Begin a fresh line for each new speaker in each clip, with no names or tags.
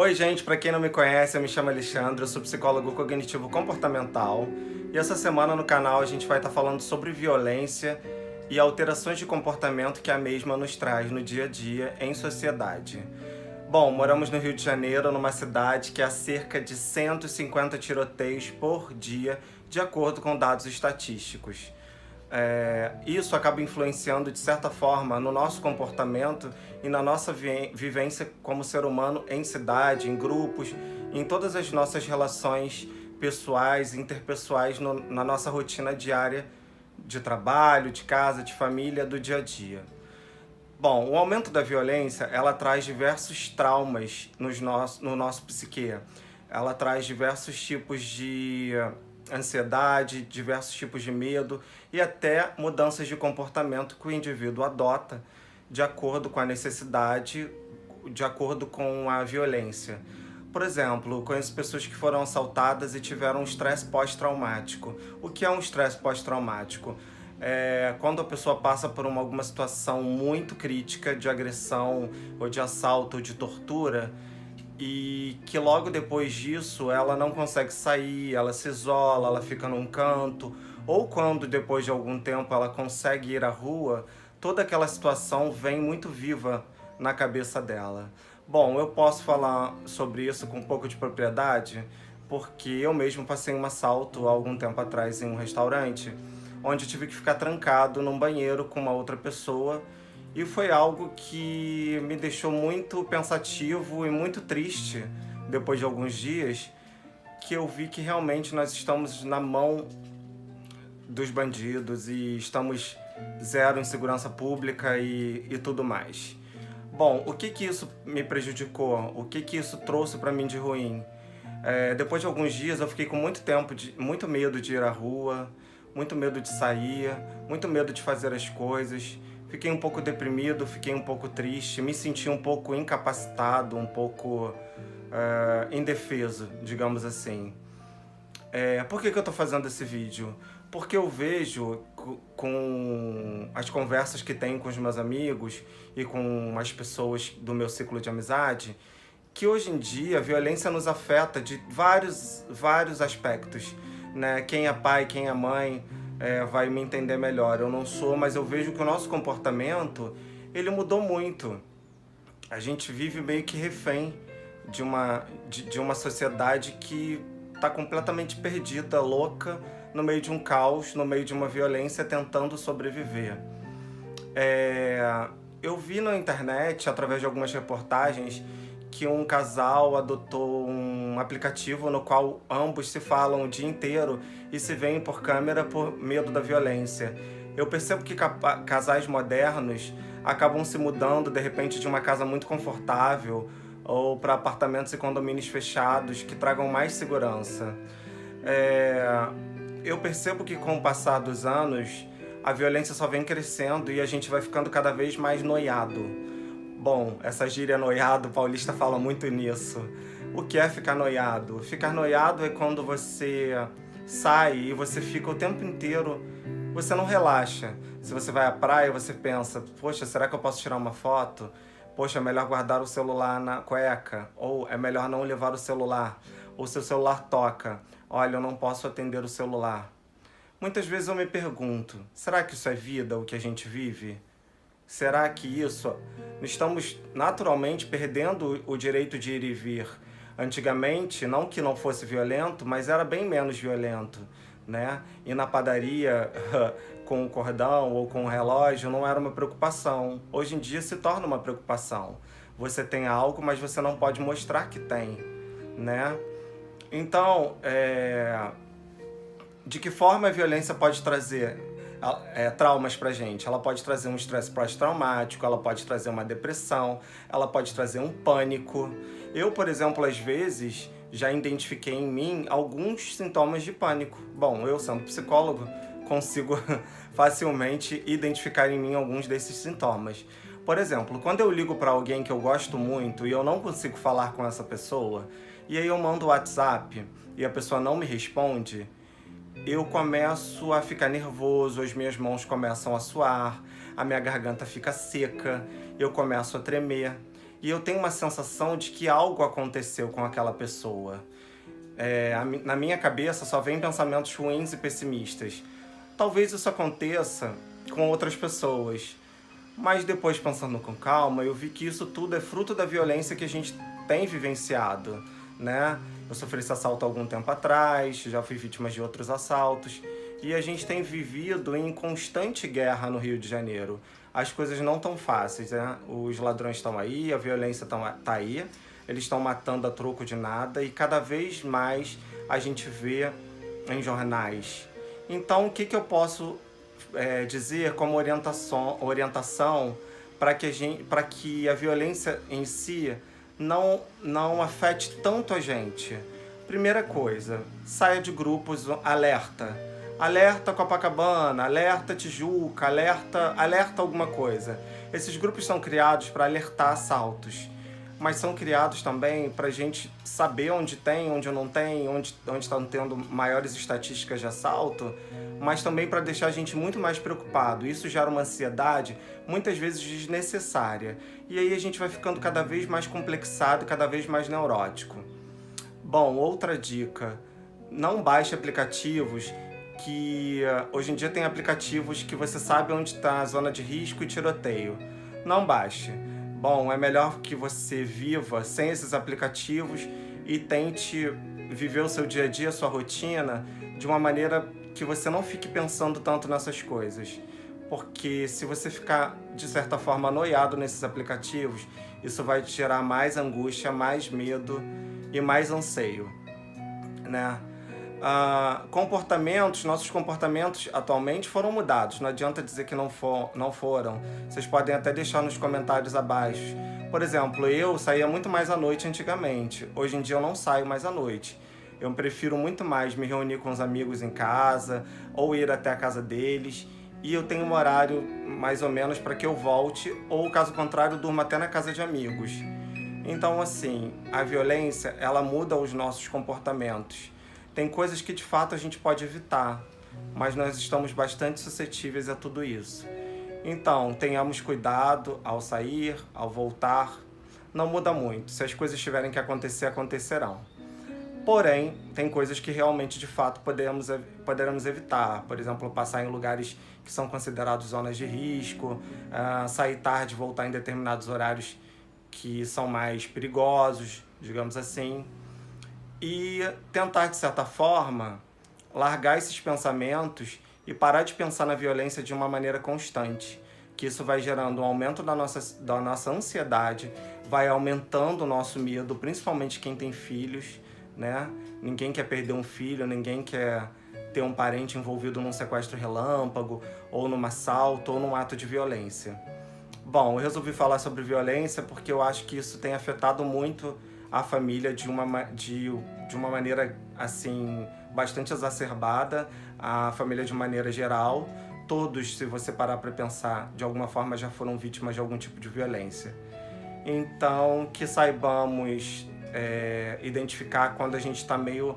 Oi, gente, para quem não me conhece, eu me chamo Alexandre, eu sou psicólogo cognitivo comportamental e essa semana no canal a gente vai estar falando sobre violência e alterações de comportamento que a mesma nos traz no dia a dia em sociedade. Bom, moramos no Rio de Janeiro, numa cidade que há cerca de 150 tiroteios por dia, de acordo com dados estatísticos. Isso acaba influenciando de certa forma no nosso comportamento e na nossa vivência como ser humano em cidade, em grupos, em todas as nossas relações pessoais, interpessoais, na nossa rotina diária de trabalho, de casa, de família, do dia a dia. Bom, o aumento da violência, ela traz diversos traumas no nosso psique. Ela traz diversos tipos de ansiedade, diversos tipos de medo e até mudanças de comportamento que o indivíduo adota de acordo com a necessidade, de acordo com a violência. Por exemplo, conheço pessoas que foram assaltadas e tiveram um estresse pós-traumático. O que é um estresse pós-traumático? Quando a pessoa passa por alguma situação muito crítica de agressão ou de assalto ou de tortura e que logo depois disso ela não consegue sair, ela se isola, ela fica num canto, ou quando depois de algum tempo ela consegue ir à rua, toda aquela situação vem muito viva na cabeça dela. Bom, eu posso falar sobre isso com um pouco de propriedade, porque eu mesmo passei um assalto há algum tempo atrás em um restaurante, onde eu tive que ficar trancado num banheiro com uma outra pessoa, e foi algo que me deixou muito pensativo e muito triste depois de alguns dias, que eu vi que realmente nós estamos na mão dos bandidos e estamos zero em segurança pública e tudo mais. Bom, o que isso me prejudicou? O que isso trouxe para mim de ruim? Depois de alguns dias eu fiquei com muito medo de ir à rua, muito medo de sair, muito medo de fazer as coisas. Fiquei um pouco deprimido, fiquei um pouco triste, me senti um pouco incapacitado, um pouco indefeso, digamos assim. Por que eu tô fazendo esse vídeo? Porque eu vejo com as conversas que tenho com os meus amigos e com as pessoas do meu ciclo de amizade, que hoje em dia a violência nos afeta de vários aspectos, né? Quem é pai, quem é mãe, vai me entender melhor. Eu não sou, mas eu vejo que o nosso comportamento, ele mudou muito. A gente vive meio que refém de uma sociedade que está completamente perdida, louca, no meio de um caos, no meio de uma violência, tentando sobreviver. Eu vi na internet, através de algumas reportagens, que um casal adotou um aplicativo no qual ambos se falam o dia inteiro e se veem por câmera por medo da violência. Eu percebo que casais modernos acabam se mudando, de repente, de uma casa muito confortável ou para apartamentos e condomínios fechados que tragam mais segurança. Eu percebo que com o passar dos anos, a violência só vem crescendo e a gente vai ficando cada vez mais noiado. Bom, essa gíria noiado, o paulista fala muito nisso. O que é ficar noiado? Ficar noiado é quando você sai e você fica o tempo inteiro, você não relaxa. Se você vai à praia, você pensa, poxa, será que eu posso tirar uma foto? Poxa, é melhor guardar o celular na cueca. Ou é melhor não levar o celular. Ou seu celular toca. Olha, eu não posso atender o celular. Muitas vezes eu me pergunto, será que isso é vida, o que a gente vive? Será que isso... Estamos naturalmente perdendo o direito de ir e vir. Antigamente, não que não fosse violento, mas era bem menos violento, né? Ir na padaria com o cordão ou com o relógio não era uma preocupação. Hoje em dia se torna uma preocupação. Você tem algo, mas você não pode mostrar que tem, né? Então, de que forma a violência pode trazer traumas pra gente? Ela pode trazer um estresse pós-traumático, ela pode trazer uma depressão, ela pode trazer um pânico. Eu, por exemplo, às vezes já identifiquei em mim alguns sintomas de pânico. Bom, eu sendo psicólogo, consigo facilmente identificar em mim alguns desses sintomas. Por exemplo, quando eu ligo para alguém que eu gosto muito e eu não consigo falar com essa pessoa, e aí eu mando o WhatsApp e a pessoa não me responde, eu começo a ficar nervoso, as minhas mãos começam a suar, a minha garganta fica seca, eu começo a tremer. e eu tenho uma sensação de que algo aconteceu com aquela pessoa. Na minha cabeça só vem pensamentos ruins e pessimistas. Talvez isso aconteça com outras pessoas, mas depois, pensando com calma, eu vi que isso tudo é fruto da violência que a gente tem vivenciado, né? Eu sofri esse assalto há algum tempo atrás, já fui vítima de outros assaltos, e a gente tem vivido em constante guerra no Rio de Janeiro. As coisas não estão fáceis, né? Os ladrões estão aí, a violência tá aí, eles estão matando a troco de nada, e cada vez mais a gente vê em jornais. Então, o que eu posso dizer como orientação para que a violência em si não afete tanto a gente? Primeira coisa, saia de grupos, alerta. Alerta Copacabana, alerta Tijuca, alerta alguma coisa. Esses grupos são criados para alertar assaltos, mas são criados também para a gente saber onde tem, onde não tem, onde estão tendo maiores estatísticas de assalto, mas também para deixar a gente muito mais preocupado. Isso gera uma ansiedade, muitas vezes desnecessária. E aí a gente vai ficando cada vez mais complexado, cada vez mais neurótico. Bom, outra dica, não baixe aplicativos que... Hoje em dia tem aplicativos que você sabe onde está a zona de risco e tiroteio. Não baixe. Bom, é melhor que você viva sem esses aplicativos e tente viver o seu dia a dia, a sua rotina, de uma maneira que você não fique pensando tanto nessas coisas. Porque se você ficar, de certa forma, noiado nesses aplicativos, isso vai te gerar mais angústia, mais medo e mais anseio, né? Nossos comportamentos atualmente foram mudados, não adianta dizer que não foram. Vocês podem até deixar nos comentários abaixo. Por exemplo, eu saía muito mais à noite antigamente, hoje em dia eu não saio mais à noite. Eu prefiro muito mais me reunir com os amigos em casa, ou ir até a casa deles, e eu tenho um horário mais ou menos para que eu volte, ou caso contrário, durmo até na casa de amigos. Então, assim, a violência, ela muda os nossos comportamentos. Tem coisas que de fato a gente pode evitar, mas nós estamos bastante suscetíveis a tudo isso. Então, tenhamos cuidado ao sair, ao voltar. Não muda muito. Se as coisas tiverem que acontecer, acontecerão. Porém, tem coisas que realmente, de fato, poderemos evitar. Por exemplo, passar em lugares que são considerados zonas de risco, sair tarde, voltar em determinados horários que são mais perigosos, digamos assim. E tentar, de certa forma, largar esses pensamentos e parar de pensar na violência de uma maneira constante, que isso vai gerando um aumento da nossa ansiedade, vai aumentando o nosso medo, principalmente quem tem filhos, né? Ninguém quer perder um filho, ninguém quer ter um parente envolvido num sequestro relâmpago, ou num assalto, ou num ato de violência. Bom, eu resolvi falar sobre violência porque eu acho que isso tem afetado muito a família de uma maneira, assim, bastante exacerbada, a família de maneira geral. Todos, se você parar para pensar, de alguma forma já foram vítimas de algum tipo de violência. Então, que saibamos identificar quando a gente está meio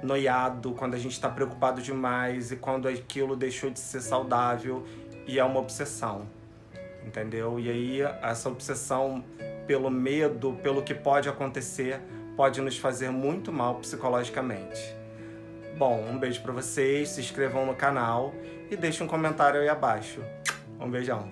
noiado, quando a gente está preocupado demais e quando aquilo deixou de ser saudável e é uma obsessão, entendeu? E aí, essa obsessão pelo medo, pelo que pode acontecer, pode nos fazer muito mal psicologicamente. Bom, um beijo pra vocês, se inscrevam no canal e deixem um comentário aí abaixo. Um beijão.